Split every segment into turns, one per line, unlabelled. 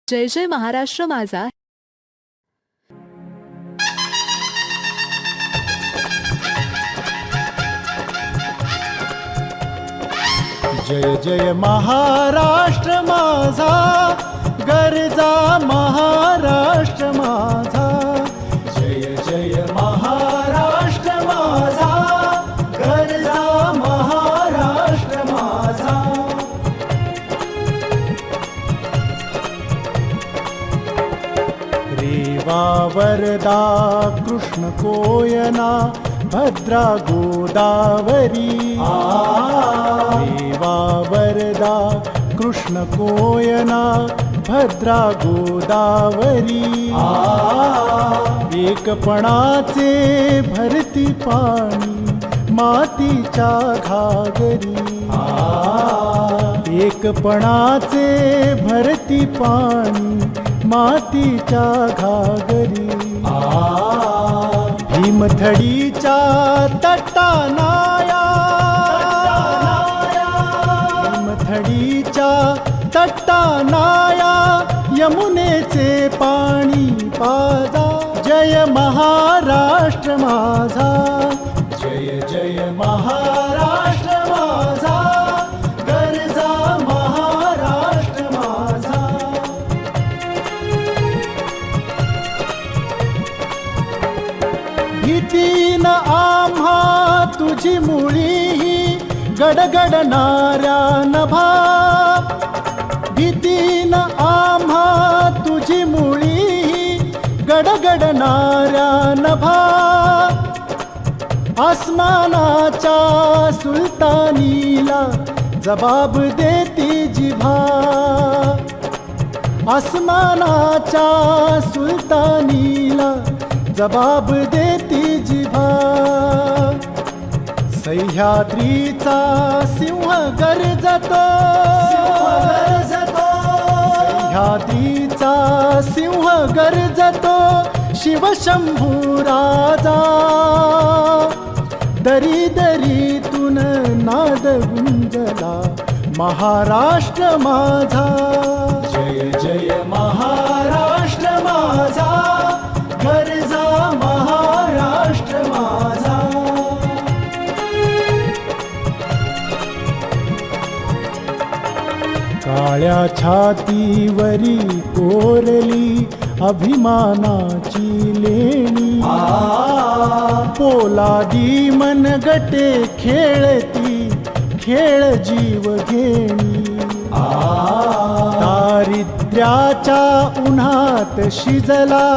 जय जय महाराष्ट्र माझा.
जय जय महाराष्ट्र माझा, गरजा महाराष्ट्र माझा. जय जय महाराष्ट्र माझा, गरजा महाराष्ट्र माझा. रेवा वरदा कृष्ण कोयना भद्रा गोदावरी. रेवा वरदा कृष्ण कोयना भद्रा गोदावरी. एकपणाचे भरती पाणी मातीच्या घागरी. एकपणाचे भरती पाणी मातीच्या घागरी. भीमथडीच्या तटानाया, भीमथडीच्या तटानाया यमुनेचे पाणी पाजा. जय महाराष्ट्र माझा, जय जय महाराष्ट्र माझा, गरजा महाराष्ट्र माझा. भीतीन आम्हा तुझी मुळी गडगडणाऱ्या नभा. भीतीन आम्हा तुझी मुळी गडगडणाऱ्या नभा. आसमानाच्या सुलतानीला जबाब देती जिभा. आसमानाच्या सुलतानीला जबाब देती जिभा. सह्याद्रीचा सिंह गरजतो, सह्याद्रीचा सिंह गरजतो शिवशंभू राजा. दरी दरीतून नाद गुंजला महाराष्ट्र माझा. जय जय महाराष्ट्र माझा, गरजा महाराष्ट्र माझा. काळ्या छातीवरी कोरली अभिमानाची लेणी. पोलादी मनगटे खेळती खेळ जीव घेणी. दारिद्र्याच्या उन्हात शिजला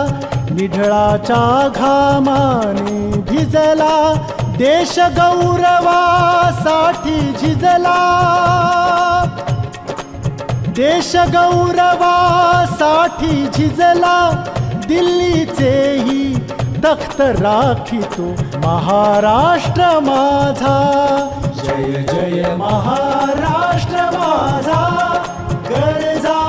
निढळाच्या घामाने भिजला. देश गौरवासाठी झिजला, देश गौरवासाठी झिजला. दिल्लीचेही तख्त राखितो महाराष्ट्र माझा. जय जय महाराष्ट्र माझा, गरजा